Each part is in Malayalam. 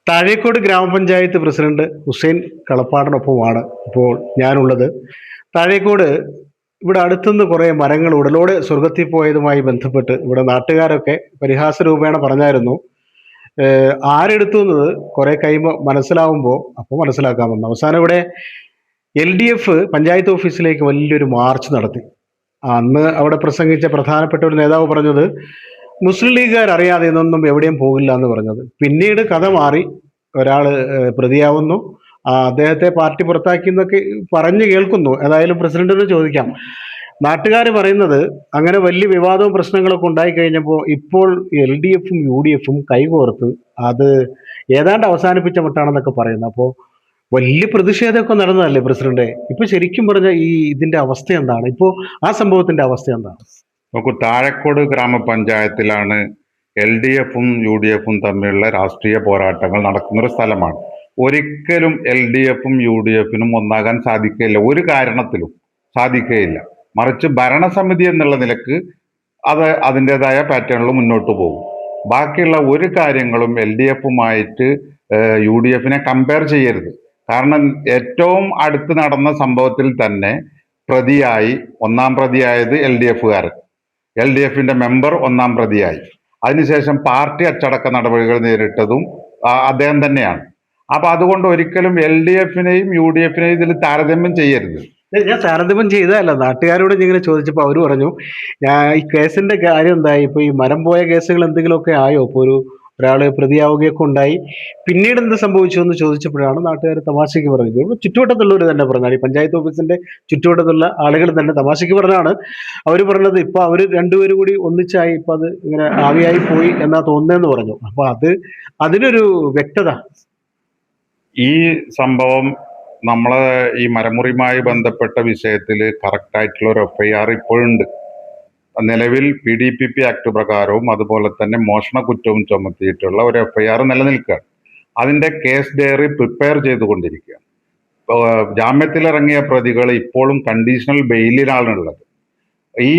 താഴേക്കോട് ഗ്രാമപഞ്ചായത്ത് പ്രസിഡന്റ് ഹുസൈൻ കളപ്പാടിനൊപ്പമാണ് ഇപ്പോൾ ഞാനുള്ളത്. താഴേക്കോട് ഇവിടെ അടുത്തുനിന്ന് കുറേ മരങ്ങൾ ഉടലോടെ സ്വർഗത്തിൽ പോയതുമായി ബന്ധപ്പെട്ട് ഇവിടെ നാട്ടുകാരൊക്കെ പരിഹാസ രൂപേണ പറഞ്ഞായിരുന്നു. ആരെടുത്തു എന്നത് കുറെ കഴിയുമ്പോൾ മനസ്സിലാവുമ്പോൾ അപ്പോൾ മനസ്സിലാക്കാമെന്ന്. അവസാനം ഇവിടെ LDF പഞ്ചായത്ത് ഓഫീസിലേക്ക് വലിയൊരു മാർച്ച് നടത്തി. അന്ന് അവിടെ പ്രസംഗിച്ച പ്രധാനപ്പെട്ട ഒരു നേതാവ് പറഞ്ഞത് മുസ്ലിം ലീഗുകാർ അറിയാതെ ഇതൊന്നും എവിടെയും പോകില്ല എന്ന് പറഞ്ഞത്. പിന്നീട് കഥ മാറി. ഒരാൾ പ്രതിയാവുന്നു, അദ്ദേഹത്തെ പാർട്ടി പുറത്താക്കി എന്നൊക്കെ പറഞ്ഞു കേൾക്കുന്നു. ഏതായാലും പ്രസിഡന്റിന് ചോദിക്കാം. നാട്ടുകാർ പറയുന്നത് അങ്ങനെ വലിയ വിവാദവും പ്രശ്നങ്ങളൊക്കെ ഉണ്ടായി കഴിഞ്ഞപ്പോൾ ഇപ്പോൾ LDFും UDFും കൈകോർത്ത് അത് ഏതാണ്ട് അവസാനിപ്പിച്ച മട്ടാണെന്നൊക്കെ പറയുന്നു. അപ്പോൾ വലിയ പ്രതിഷേധമൊക്കെ നടന്നതല്ലേ പ്രസിഡന്റ്? ഇപ്പൊ ശരിക്കും പറഞ്ഞ ഇതിന്റെ അവസ്ഥ എന്താണ്? ഇപ്പോ ആ സംഭവത്തിന്റെ അവസ്ഥ എന്താണ്? നോക്കൂ, താഴെക്കോട് ഗ്രാമപഞ്ചായത്തിലാണ് LDFും UDFും തമ്മിലുള്ള രാഷ്ട്രീയ പോരാട്ടങ്ങൾ നടക്കുന്നൊരു സ്ഥലമാണ്. ഒരിക്കലും LDFും UDFിനും ഒന്നാകാൻ സാധിക്കുകയില്ല, ഒരു കാരണത്തിലും സാധിക്കുകയില്ല. മറിച്ച് ഭരണസമിതി എന്നുള്ള നിലക്ക് അത് അതിൻ്റെതായ പാറ്റേണിൽ മുന്നോട്ട് പോകും. ബാക്കിയുള്ള ഒരു കാര്യങ്ങളും LDFുമായിട്ട് UDFിനെ കമ്പയർ ചെയ്യരുത്. കാരണം ഏറ്റവും അടുത്ത് നടന്ന സംഭവത്തിൽ തന്നെ ഒന്നാം പ്രതിയായത് LDFുകാരൻ, LDFിന്റെ മെമ്പർ ഒന്നാം പ്രതിയായി. അതിനുശേഷം പാർട്ടി അച്ചടക്ക നടപടികൾ നേരിട്ടതും അദ്ദേഹം തന്നെയാണ്. അപ്പൊ അതുകൊണ്ട് ഒരിക്കലും LDFിനെയും UDFിനെയും ഇതിൽ താരതമ്യം ചെയ്യരുത്. ഞാൻ താരതമ്യം ചെയ്തതല്ല, നാട്ടുകാരോട് ഇങ്ങനെ ചോദിച്ചപ്പോൾ അവർ പറഞ്ഞു ഞാൻ ഈ കേസിന്റെ കാര്യം എന്തായി, ഇപ്പൊ ഈ മരം പോയ കേസുകൾ എന്തെങ്കിലുമൊക്കെ ആയോ? ഇപ്പൊ ഒരാള് പ്രതിയാവുകയൊക്കെ ഉണ്ടായി, പിന്നീട് എന്ത് സംഭവിച്ചു എന്ന് ചോദിച്ചപ്പോഴാണ് നാട്ടുകാർ തമാശയ്ക്ക് പറഞ്ഞത്. ചുറ്റുവട്ടത്തുള്ളവർ തന്നെ പറഞ്ഞാൽ, ഈ പഞ്ചായത്ത് ഓഫീസിന്റെ ചുറ്റുവട്ടത്തുള്ള ആളുകൾ തന്നെ തമാശയ്ക്ക് പറഞ്ഞാണ് അവർ പറഞ്ഞത്. ഇപ്പൊ അവര് രണ്ടുപേരും കൂടി ഒന്നിച്ചായി, ഇപ്പൊ അത് ഇങ്ങനെ ആവിയായി പോയി എന്നാ തോന്നുന്നതെന്ന് പറഞ്ഞു. അപ്പൊ അതിനൊരു വ്യക്തത. ഈ സംഭവം നമ്മളെ ഈ മരമുറിയുമായി ബന്ധപ്പെട്ട വിഷയത്തിൽ കറക്റ്റായിട്ടുള്ള ഒരു FIR ഇപ്പോഴുണ്ട്. നിലവിൽ PDPP ആക്ട് പ്രകാരവും അതുപോലെ തന്നെ മോഷണ കുറ്റവും ചുമത്തിയിട്ടുള്ള ഒരു FIR നിലനിൽക്കുകയാണ്. അതിന്റെ കേസ് ഡയറി പ്രിപ്പയർ ചെയ്തുകൊണ്ടിരിക്കുകയാണ്. ജാമ്യത്തിലിറങ്ങിയ പ്രതികൾ ഇപ്പോഴും കണ്ടീഷണൽ ബെയിലിലാണുള്ളത്. ഈ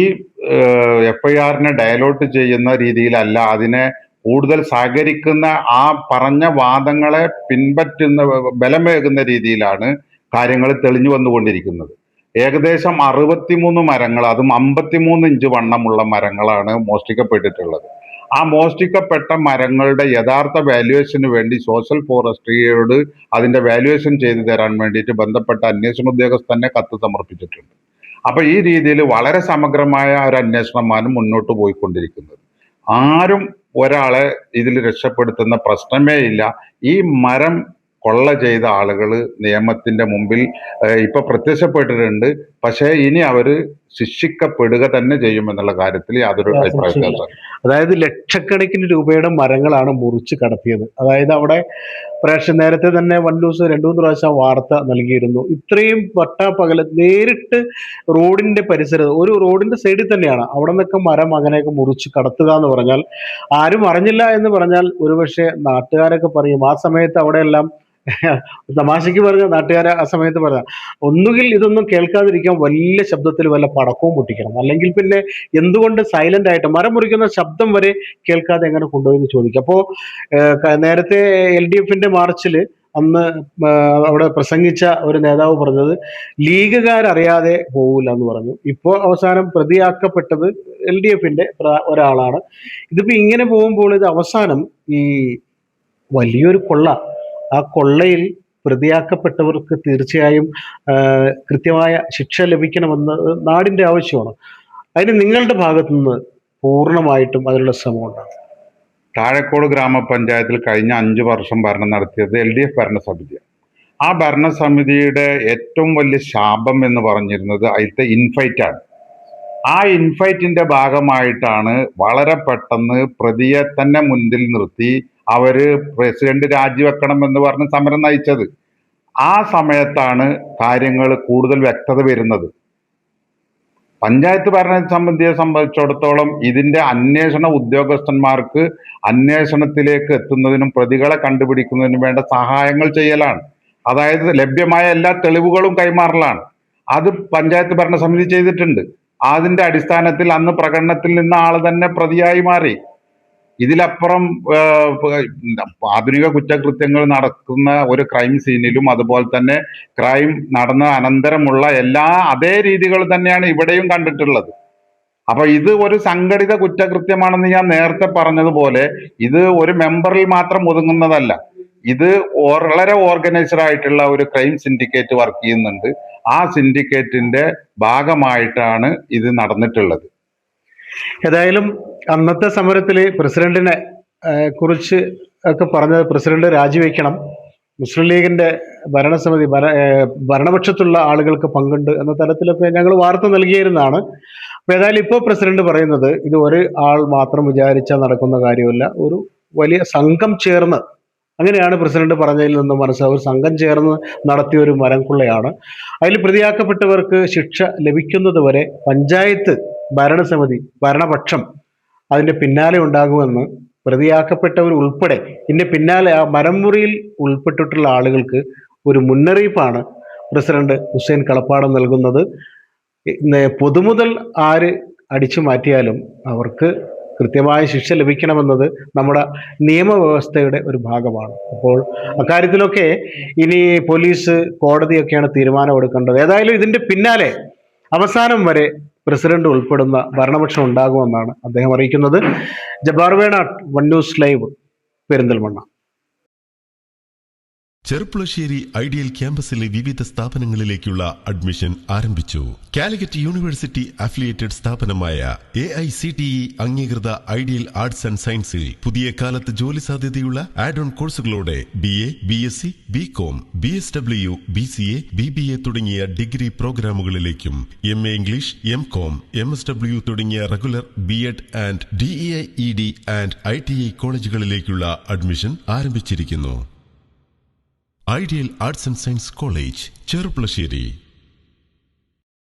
FIRനെ ഡയലോട്ട് ചെയ്യുന്ന രീതിയിലല്ല, അതിനെ കൂടുതൽ സഹകരിക്കുന്ന ആ പറഞ്ഞ വാദങ്ങളെ പിൻപറ്റുന്ന ബലമേകുന്ന രീതിയിലാണ് കാര്യങ്ങൾ തെളിഞ്ഞു വന്നുകൊണ്ടിരിക്കുന്നത്. ഏകദേശം 63 മരങ്ങൾ, അതും 53 ഇഞ്ച് വണ്ണമുള്ള മരങ്ങളാണ് മോഷ്ടിക്കപ്പെട്ടിട്ടുള്ളത്. ആ മോഷ്ടിക്കപ്പെട്ട മരങ്ങളുടെ യഥാർത്ഥ വാല്യുവേഷന് വേണ്ടി സോഷ്യൽ ഫോറസ്ട്രിയോട് അതിന്റെ വാല്യുവേഷൻ ചെയ്തു തരാൻ വേണ്ടിയിട്ട് ബന്ധപ്പെട്ട അന്വേഷണ ഉദ്യോഗസ്ഥനെ കത്ത് സമർപ്പിച്ചിട്ടുണ്ട്. അപ്പൊ ഈ രീതിയിൽ വളരെ സമഗ്രമായ ഒരു അന്വേഷണമാണ് മുന്നോട്ട് പോയിക്കൊണ്ടിരിക്കുന്നത്. ആരും ഒരാളെ ഇതിൽ രക്ഷപ്പെടുത്തുന്ന പ്രശ്നമേ ഇല്ല. ഈ മരം കൊള്ള ചെയ്ത ആളുകൾ നിയമത്തിന്റെ മുമ്പിൽ ഇപ്പൊ പ്രത്യക്ഷപ്പെട്ടിട്ടുണ്ട്. പക്ഷേ ഇനി അവര് ശിക്ഷിക്കപ്പെടുക തന്നെ ചെയ്യുമെന്നുള്ള കാര്യത്തിൽ യാതൊരു അഭിപ്രായമില്ല. അതായത് ലക്ഷക്കണക്കിന് രൂപയുടെ മരങ്ങളാണ് മുറിച്ച് കടത്തിയത്. അതായത് അവിടെ നേരത്തെ തന്നെ വണ്ടൂസ് 2-3 പ്രാവശ്യം വാർത്ത നൽകിയിരുന്നു. ഇത്രയും പട്ടാപ്പകല് നേരിട്ട് റോഡിന്റെ പരിസരത്ത്, ഒരു റോഡിന്റെ സൈഡിൽ തന്നെയാണ്, അവിടെ നിന്നൊക്കെ മരം അങ്ങനെയൊക്കെ മുറിച്ച് കടത്തുക എന്ന് പറഞ്ഞാൽ, ആരും അറിഞ്ഞില്ല എന്ന് പറഞ്ഞാൽ ഒരുപക്ഷെ നാട്ടുകാരൊക്കെ പറയും. ആ സമയത്ത് അവിടെയെല്ലാം തമാശയ്ക്ക് പറഞ്ഞ നാട്ടുകാരെ ആ സമയത്ത് പറഞ്ഞ, ഒന്നുകിൽ ഇതൊന്നും കേൾക്കാതിരിക്കാൻ വലിയ ശബ്ദത്തിൽ വല്ല പടക്കവും പൊട്ടിക്കണം, അല്ലെങ്കിൽ പിന്നെ എന്തുകൊണ്ട് സൈലന്റ് ആയിട്ട് മരം മുറിക്കുന്ന ശബ്ദം വരെ കേൾക്കാതെ എങ്ങനെ കൊണ്ടുപോയി ചോദിക്കും. അപ്പോ നേരത്തെ LDFിന്റെ മാർച്ചിൽ അന്ന് അവിടെ പ്രസംഗിച്ച ഒരു നേതാവ് പറഞ്ഞത് ലീഗുകാരറിയാതെ പോകില്ല എന്ന് പറഞ്ഞു. ഇപ്പോ അവസാനം പ്രതിയാക്കപ്പെട്ടത് LDFിന്റെ ഒരാളാണ്. ഇതിപ്പോ ഇങ്ങനെ പോകുമ്പോൾ ഇത് അവസാനം ഈ വലിയൊരു കൊള്ള, ആ കൊള്ളയിൽ പ്രതിയാക്കപ്പെട്ടവർക്ക് തീർച്ചയായും കൃത്യമായ ശിക്ഷ ലഭിക്കണമെന്നത് നാടിന്റെ ആവശ്യമാണ്. അതിന് നിങ്ങളുടെ ഭാഗത്തു നിന്ന് പൂർണ്ണമായിട്ടും അതിനുള്ള ശ്രമം ഉണ്ടാകും. താഴെക്കോട് ഗ്രാമപഞ്ചായത്തിൽ കഴിഞ്ഞ 5 വർഷം ഭരണം നടത്തിയത് LDF ഭരണസമിതിയാണ്. ആ ഭരണസമിതിയുടെ ഏറ്റവും വലിയ ശാപം എന്ന് പറഞ്ഞിരുന്നത് അതിലത്തെ ഇൻഫൈറ്റാണ്. ആ ഇൻഫൈറ്റിന്റെ ഭാഗമായിട്ടാണ് വളരെ പെട്ടെന്ന് പ്രതിയെ തന്നെ മുന്നിൽ നിർത്തി അവര് പ്രസിഡന്റ് രാജിവെക്കണം എന്ന് പറഞ്ഞ് സമരം നയിച്ചത്. ആ സമയത്താണ് കാര്യങ്ങൾ കൂടുതൽ വ്യക്തത വരുന്നത്. പഞ്ചായത്ത് ഭരണസമിതിയെ സംബന്ധിച്ചിടത്തോളം ഇതിന്റെ അന്വേഷണ ഉദ്യോഗസ്ഥന്മാർക്ക് അന്വേഷണത്തിലേക്ക് എത്തുന്നതിനും പ്രതികളെ കണ്ടുപിടിക്കുന്നതിനും വേണ്ട സഹായങ്ങൾ ചെയ്യലാണ്. അതായത് ലഭ്യമായ എല്ലാ തെളിവുകളും കൈമാറലാണ്. അത് പഞ്ചായത്ത് ഭരണസമിതി ചെയ്തിട്ടുണ്ട്. അതിന്റെ അടിസ്ഥാനത്തിൽ അന്ന് പ്രകടനത്തിൽ നിന്ന ആൾ തന്നെ പ്രതിയായി മാറി. ഇതിലപ്പുറം ആധുനിക കുറ്റകൃത്യങ്ങൾ നടക്കുന്ന ഒരു ക്രൈം സീനിലും അതുപോലെ തന്നെ ക്രൈം നടന്ന അനന്തരമുള്ള എല്ലാ അതേ രീതികൾ തന്നെയാണ് ഇവിടെയും കണ്ടിട്ടുള്ളത്. അപ്പൊ ഇത് ഒരു സംഘടിത കുറ്റകൃത്യമാണെന്ന് ഞാൻ നേരത്തെ പറഞ്ഞതുപോലെ ഇത് ഒരു മെമ്പറിൽ മാത്രം ഒതുങ്ങുന്നതല്ല. ഇത് വളരെ ഓർഗനൈസ്ഡ് ആയിട്ടുള്ള ഒരു ക്രൈം സിൻഡിക്കേറ്റ് വർക്ക് ചെയ്യുന്നുണ്ട്. ആ സിൻഡിക്കേറ്റിന്റെ ഭാഗമായിട്ടാണ് ഇത് നടന്നിട്ടുള്ളത്. ഏതായാലും അന്നത്തെ സമരത്തിൽ പ്രസിഡന്റിനെ കുറിച്ച് ഒക്കെ പറഞ്ഞത് പ്രസിഡന്റ് രാജിവെക്കണം, മുസ്ലിം ലീഗിന്റെ ഭരണസമിതി ഭരണപക്ഷത്തുള്ള ആളുകൾക്ക് പങ്കുണ്ട് എന്ന തരത്തിലൊക്കെ ഞങ്ങൾ വാർത്ത നൽകിയിരുന്നതാണ്. അപ്പൊ ഏതായാലും ഇപ്പോൾ പ്രസിഡന്റ് പറയുന്നത് ഇത് ഒരു ആൾ മാത്രം വിചാരിച്ചാൽ നടക്കുന്ന കാര്യമല്ല, ഒരു വലിയ സംഘം ചേർന്ന്, അങ്ങനെയാണ് പ്രസിഡന്റ് പറഞ്ഞതിൽ നിന്ന് മനസ്സിലാവും, ഒരു സംഘം ചേർന്ന് നടത്തിയ ഒരു മരംകൊള്ളയാണ്. അതിൽ പ്രതിയാക്കപ്പെട്ടവർക്ക് ശിക്ഷ ലഭിക്കുന്നത് വരെ പഞ്ചായത്ത് ഭരണസമിതി ഭരണപക്ഷം അതിന്റെ പിന്നാലെ ഉണ്ടാകുമെന്ന് പ്രതിയാക്കപ്പെട്ടവർ ഉൾപ്പെടെ ഇതിന്റെ പിന്നാലെ ആ മരംമുറിയിൽ ഉൾപ്പെട്ടിട്ടുള്ള ആളുകൾക്ക് ഒരു മുന്നറിയിപ്പാണ് പ്രസിഡന്റ് ഹുസൈൻ കളപ്പാടം നൽകുന്നത്. പൊതുമുതൽ ആര് അടിച്ചു മാറ്റിയാലും അവർക്ക് കൃത്യമായ ശിക്ഷ ലഭിക്കണമെന്നത് നമ്മുടെ നിയമവ്യവസ്ഥയുടെ ഒരു ഭാഗമാണ്. അപ്പോൾ അക്കാര്യത്തിലൊക്കെ ഇനി പോലീസ്, കോടതിയൊക്കെയാണ് തീരുമാനമെടുക്കേണ്ടത്. ഏതായാലും ഇതിന്റെ പിന്നാലെ അവസാനം വരെ പ്രസിഡന്റ് ഉൾപ്പെടുന്ന ഭരണപക്ഷം ഉണ്ടാകുമെന്നാണ് അദ്ദേഹം അറിയിക്കുന്നത്. Jabbar Venatt, one news live, Perinthalmanna. Cherpulassery ideal ക്യാമ്പസിലെ വിവിധ സ്ഥാപനങ്ങളിലേക്കുള്ള അഡ്മിഷൻ ആരംഭിച്ചു. കാലിക്കറ്റ് യൂണിവേഴ്സിറ്റി അഫിലിയേറ്റഡ് സ്ഥാപനമായ AICTE അംഗീകൃത ഐഡിയൽ ആർട്സ് ആൻഡ് സയൻസിൽ പുതിയ കാലത്ത് ജോലി സാധ്യതയുള്ള ആഡ് ഓൺ കോഴ്സുകളോടെ BA, BSc, BCom, BSW, BCA, BBA തുടങ്ങിയ ഡിഗ്രി പ്രോഗ്രാമുകളിലേക്കും MA ഇംഗ്ലീഷ്, MCom, MSW തുടങ്ങിയ regular BEd and DEIED and ITI കോളേജുകളിലേക്കുള്ള അഡ്മിഷൻ ആരംഭിച്ചിരിക്കുന്നു. Ideal arts and science college, Cherpulassery.